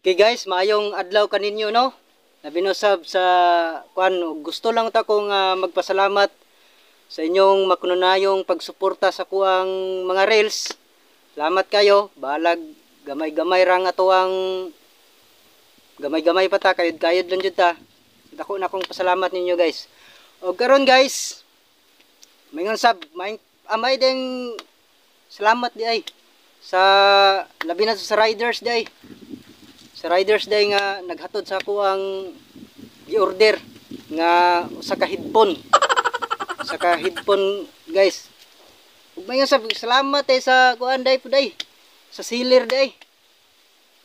Okay guys, maayong adlaw kaninyo no. Nabinusab sa kuan, gusto lang ta kong magpasalamat sa inyong makununayong pagsuporta sa kuang mga reels. Salamat kayo. Balag gamay-gamay rang ato ang gamay-gamay pa ta, kayod-kayod lang jud ta. Dako na akong pasalamat ninyo guys. O karon guys, mayngon sab, amay ding salamat di ay sa labi na sa riders di ay. Sa riders day nga naghatod sa ako ang gi-order nga usa ka headphone. Sa ka headphone guys. Ug mayon sa salamat sa kuan day puday. Sa sealer day.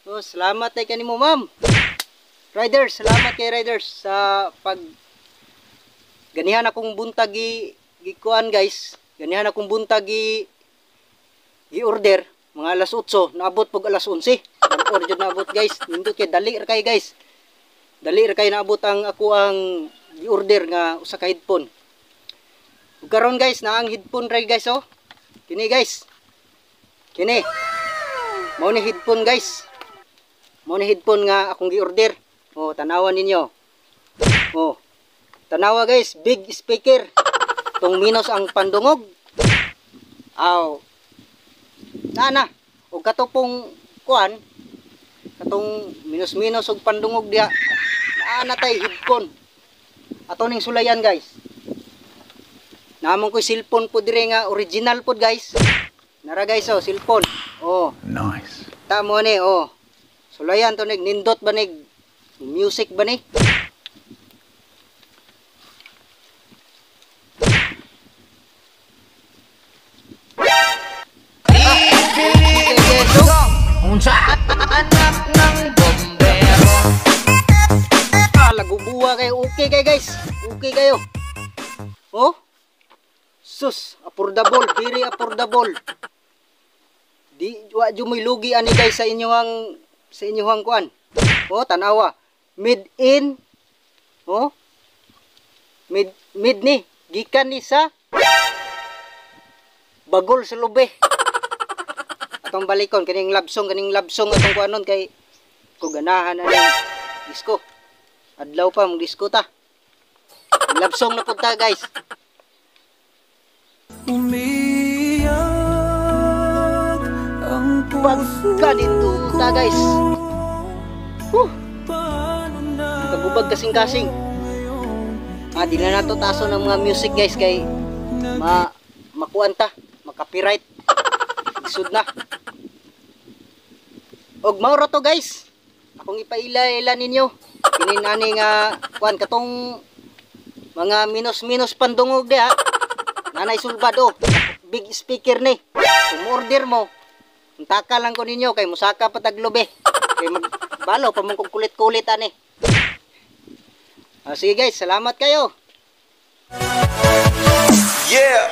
So salamat tay kanimo ma'am. Riders, salamat kay riders sa pag ganihan akong buntag gi kuan guys. Ganihan akong buntag gi-order mga alas 8, naabot pag alas 11. Order na abot guys, nindot kay dali ra kay guys. Dali ra kay naabot ang ako ang i-order nga usa ka headphone. Ug karon guys, na ang headphone ra guys oh. Kini guys. Kini. Mao ni headphone guys. Mao ni headphone nga akong gi-order. Oh, tanawan ninyo. Oh. Tanawa guys, big speaker. Tong minus ang pandungog. Aw. Na. Og katopong kuan katong minus-minus og pandungog diha naa tay headphone ato ning sulayan guys. Namon ko cellphone po dire nga original pod guys. Nara guys oh, cellphone. Oh, nice. Tamo ni oh. Sulayan to nig nindot ba nig music ba ni? Unsa anak ng bombero. Lagubuwa kayo. Okay kayo guys. Okay kayo. Oh. Sus, affordable, very affordable. Di wa ju moy lugi ani guys sa inyong kuan. Oh, tanawa. Made in oh. Made ni gikan ni sa Bagol sa Lube. Atong balikon kaning labsong atong kuanon kay ko ganahan na ning disco. Adlaw pa mong disco ta. Labsong na pud ta guys. Umiyak ang pagka dito ta guys. Kagubag kasing-kasing. Di na nato taso ng mga music guys kay makuan ta, makapiright. Isud na. Og mauro to guys. Akong ipaila-ila ninyo. Kini nani nga kuan katong mga minus-minus pandungog diha. Nanay sulbad oh. Big speaker ni. Kung order mo, untaka lang ko ninyo kay musaka pa taglobe. Kay magbalo pa mong kung kulit-kulit ani. Sige guys, salamat kayo. Yeah.